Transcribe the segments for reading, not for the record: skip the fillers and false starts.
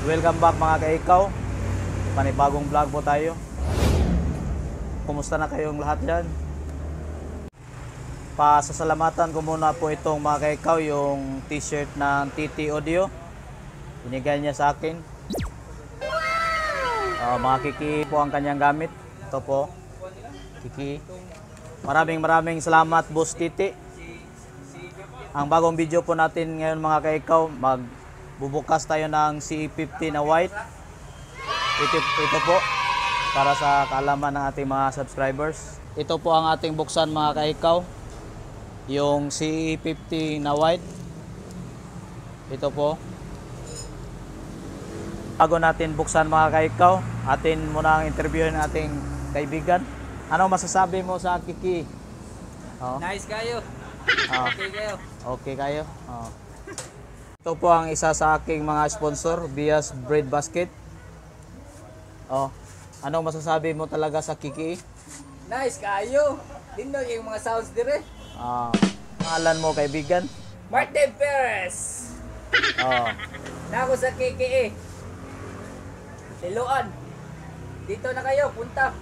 Welcome back mga kaikaw. Panibagong vlog po tayo. Kumusta na kayong lahat dyan? Pasasalamatan ko muna po itong mga kaikaw, yung t-shirt ng TT Audio. Binigay niya sa akin. Mga Kiki po ang kanyang gamit. Ito po, Kiki. Maraming salamat, Boss Titi. Ang bagong video po natin ngayon mga kaikaw, magbubukas tayo ng CE50 na white. Ito po, para sa kaalaman ng ating mga subscribers. Ito po ang ating buksan mga kaikaw, yung CE50 na white. Ito po. Bago natin buksan mga kaikaw, atin muna ang interviewin ating kaibigan. Ano masasabi mo sa Kiki? Nice kayo. Okay kayo. Okay kayo. Ito po ang isa sa aking mga sponsor, Bias Bread Basket. Ano masasabi mo talaga sa Kiki? Nice kayo. Dindog yung mga sounds dire. Pangalan mo kaibigan? Martin Perez. Nako sa KKE. Liloan. Dito na kayo, punta.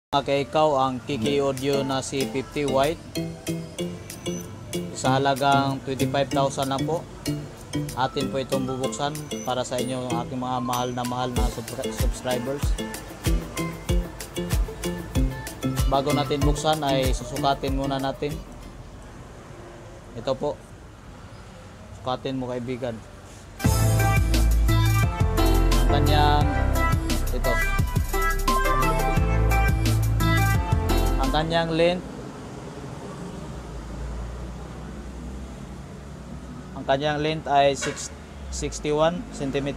Okay, ikaw ang Kiki Audio na C50 white. Sa halagang 25,000 na po. Atin po itong bubuksan para sa inyo, aking mga mahal na subscribers. Bago natin buksan ay susukatin muna natin. Ito po. Sukatin mo kaibigan. Ang kanyang ito. Ang kanyang length. Ang kanyang length ay 61 cm.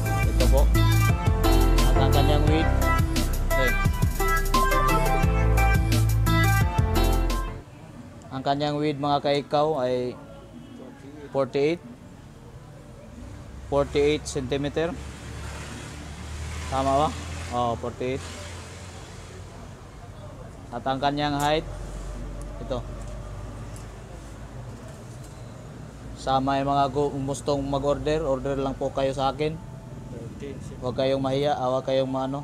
Ito po. At ang kanyang width. Ang kanyang width mga kaikaw ay 48 cm. Tama ba? 48. At ang kanyang height, ito. Sa may mga gustong mag-order, order lang po kayo sa akin. Huwag kayong mahiya, huwag kayong maano.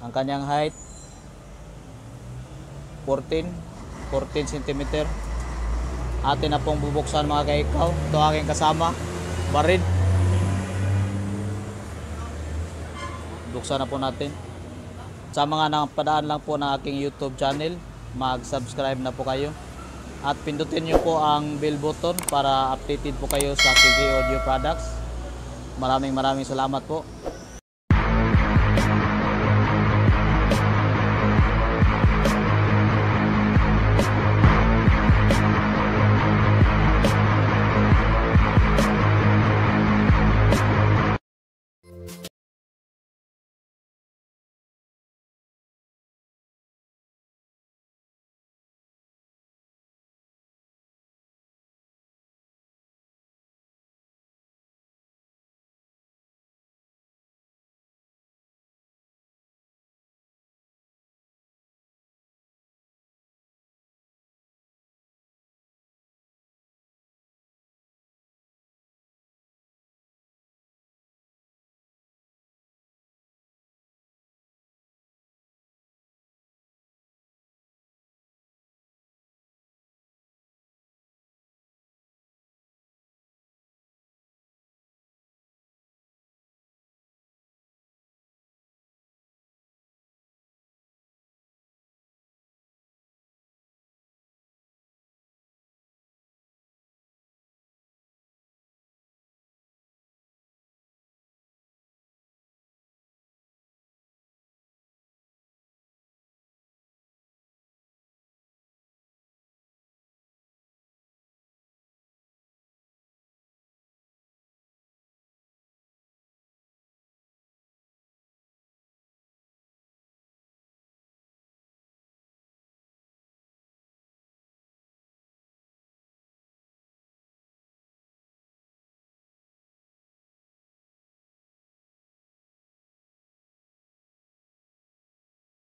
Ang kanyang height, 14 cm. Atin na pong bubuksan mga kaikaw. Ito aking kasama, Barid. Buksan na po natin. Sa mga napadaan lang po ng aking YouTube channel, mag-subscribe na po kayo. At pindutin nyo po ang bell button para updated po kayo sa Kiki Audio Products. Maraming salamat po.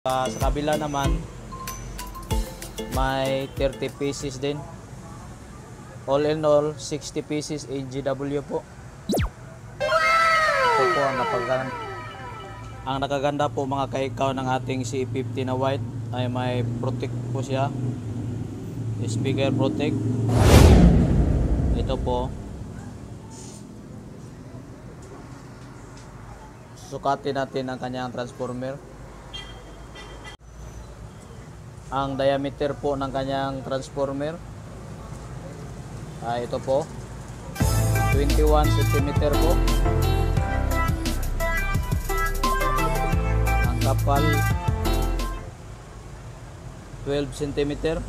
Sa kabila naman, may 30 pieces din. All in all, 60 pieces AGW po. Ito po ang nakaganda po mga kaikaw ng ating C50 na white ay may protect po siya. Speaker protect. Ito po. Sukatin natin ang kanyang transformer. Ang diameter po ng kanyang transformer ito po 21 cm po. Ang kapal 12 cm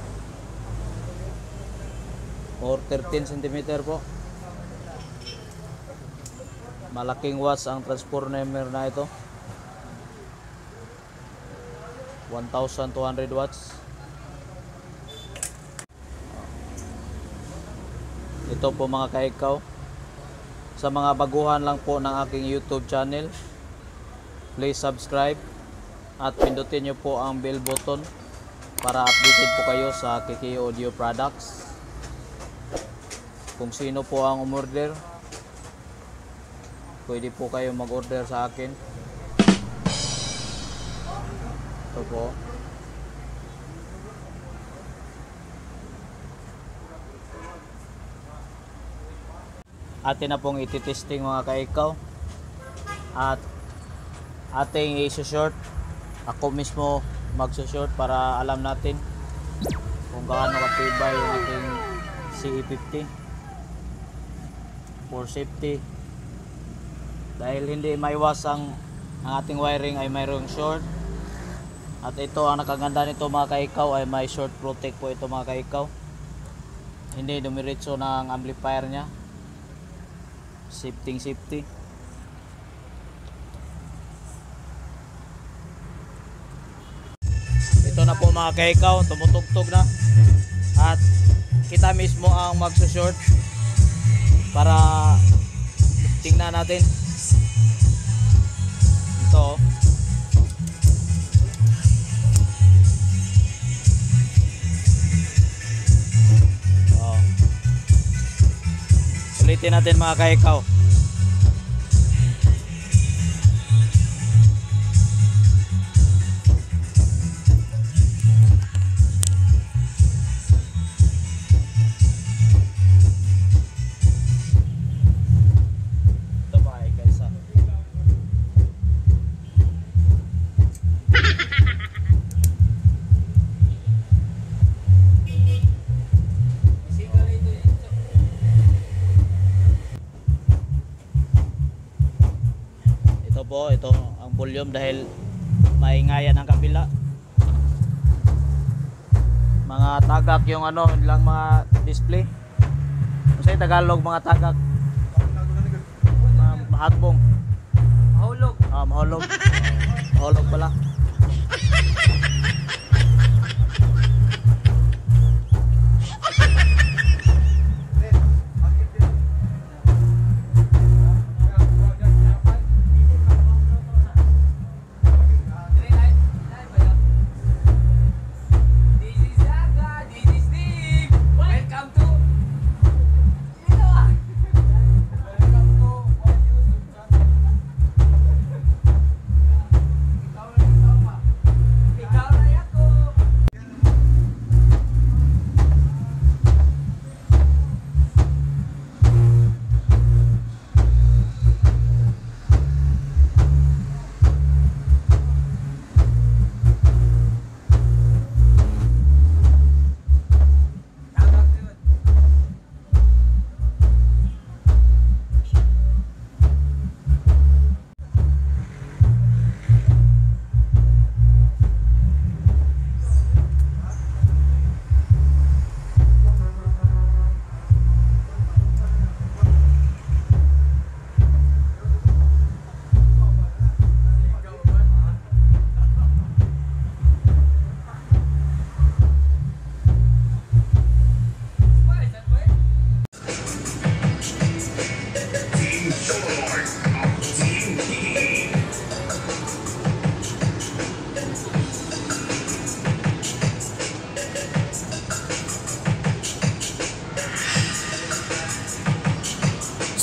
or 13 cm po. Malaking watts ang transformer na ito. 1,200 watts. Ito po mga kaikaw. Sa mga baguhan lang po ng aking YouTube channel, please subscribe at pindutin nyo po ang bell button para updated po kayo sa KK Audio Products. Kung sino po ang umorder, pwede po kayo mag-order sa akin. Ito po. Atin na pong ititesting mga kaikaw. At ating i-short. Ako mismo mag-short para alam natin kung gaano katibay yung ating CE50 for safety. Dahil hindi maiwas ang ating wiring ay mayroong short. At ito ang nakaganda nito mga kaikaw ay may short protect po ito mga kaikaw. Hindi dumiretso ng amplifier nya. Safety. Ito na po mga kaikaw, tumutugtog na. At kita mismo ang magsushort para tingnan natin. Ito. Ulitin natin mga kaikaw. Ito ba ay kaysa? Ito ang volume dahil maingayan ang kabila. Mga tagak yung ano lang mga display. Kasi Tagalog mga tagak. Mahagbong. Mahulog. Mahulog. Mahulog pala. Ikaw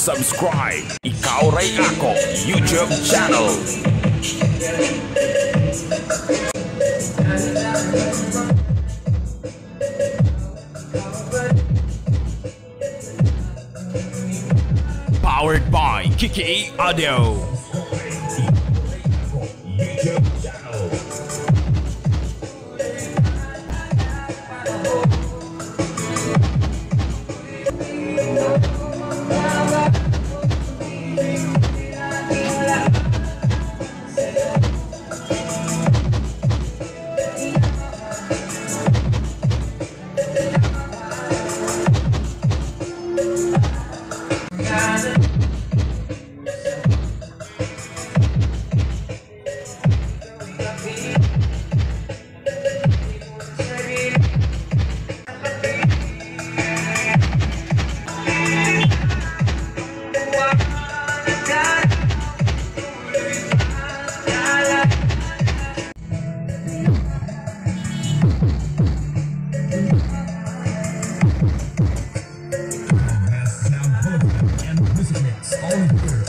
Subscribe Ikaw Ray Ako YouTube channel. Powered by Kiki Audio. Now, both and visitors all here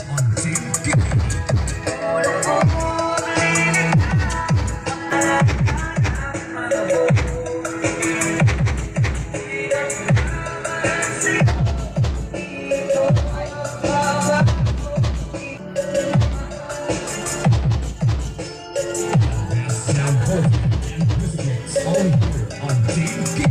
on Team